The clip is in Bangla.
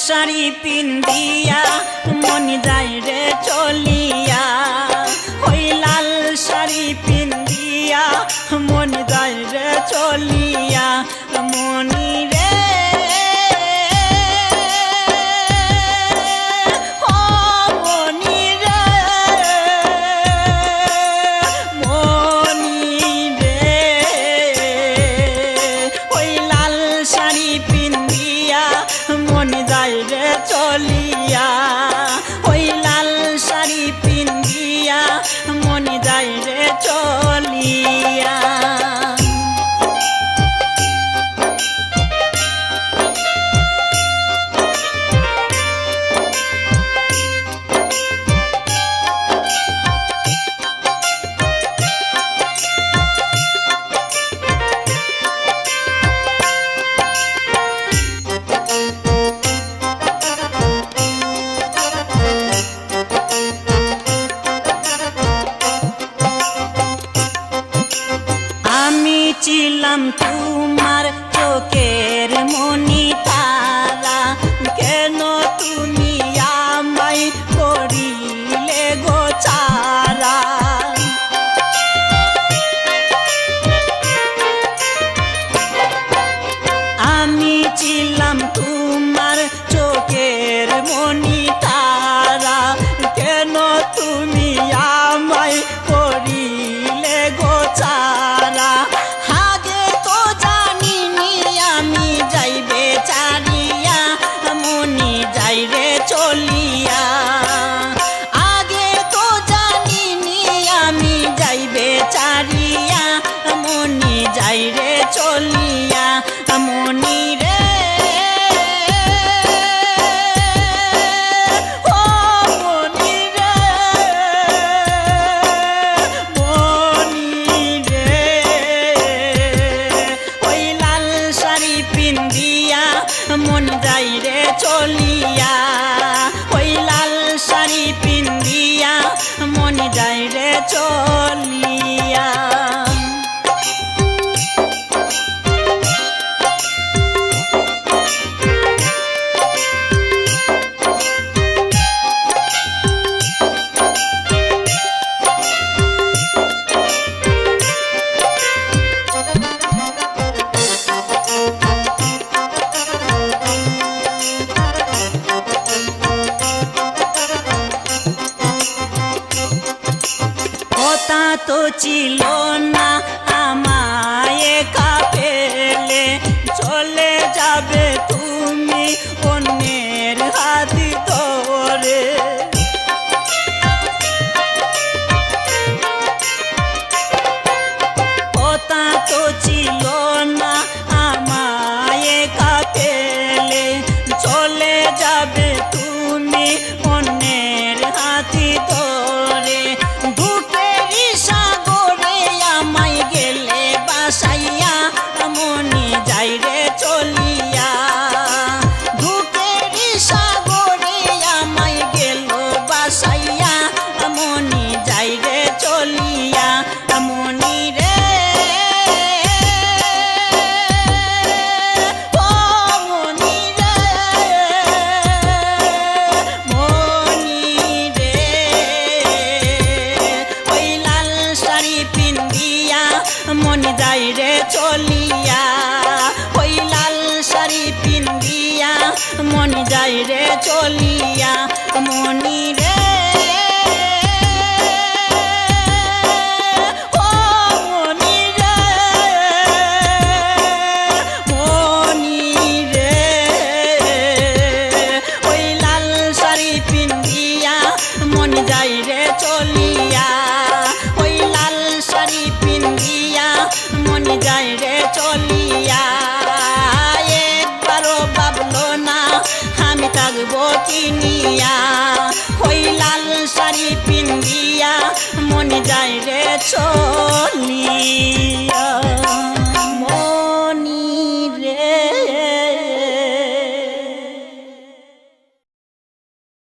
শাড়ি পিন্দিয়া মন যায় রে চলিয়া, ওই লাল শাড়ি পিন্দিয়া মন যায় রে চলিয়া। মনি রে ও মনি রে, মনি রে, ওই লাল শাড়ি পিন্দিয়া মন যায় রে চলিয়া, ওই লাল শাড়ি পিন্দিয়া মন যায় রে চলিয়া। আমি ছিলাম তোমার চোখের মনি তারা, কেন তুমি আমায় করিলে গো ছাড়া। আমি ছিলাম তোমার চোখের মনি তারা, কেন তুমি আমায় করিলে গো ছাড়া। আগে তো জানিনি আমি যাইবে চারিয়া মনি যাই রে চলিয়া, আগে তো জানিনি আমি যাইবে চারিয়া মনি যাই রে চলিয়া। মনি রে ও মনি রে, মনি রে, ওই লাল শাড়ি পিন্দিয়া মন যাই রে চলিয়া, ওই লাল শাড়ি পিন্দিয়া মন যাই রে চলিয়া। কথা তো ছিল না আমায় একা ফেলে, চলে যাবে তুমি অন্যের হাত ধরে। কথা তো ছিল না আমায় একা ফেলে, চলে যাবে তুমি অন্যের হাতি ধরে। দুঃখেরই সাগরে আমায় গেলে বাসাইয়া মনি যাই রে চলিয়া, দুঃখেরই সাগরে আমায় গেল বাসাইয়া মনি যাই রে চলিয়া। মনি রে ও মনি রে, মনি রে, ওই লাল শাড়ি পিন্দিয়া মন যাই রে চলিয়া, ওই লাল শাড়ি পিন্দিয়া মন যাই রে চলিয়া। মনি রে ও মনি রে, মনি রে, ওই লাল শাড়ি পিন্দিয়া মন যাই রে চলিয়া, ওই লাল শাড়ি পিন্দিয়া মন যাই রে চলিয়া। একবারও ভাবলো না আমি থাকবো কিনিয়া, ওই লাল শাড়ি পিন্দিয়া মন যাই রে চলিয়া।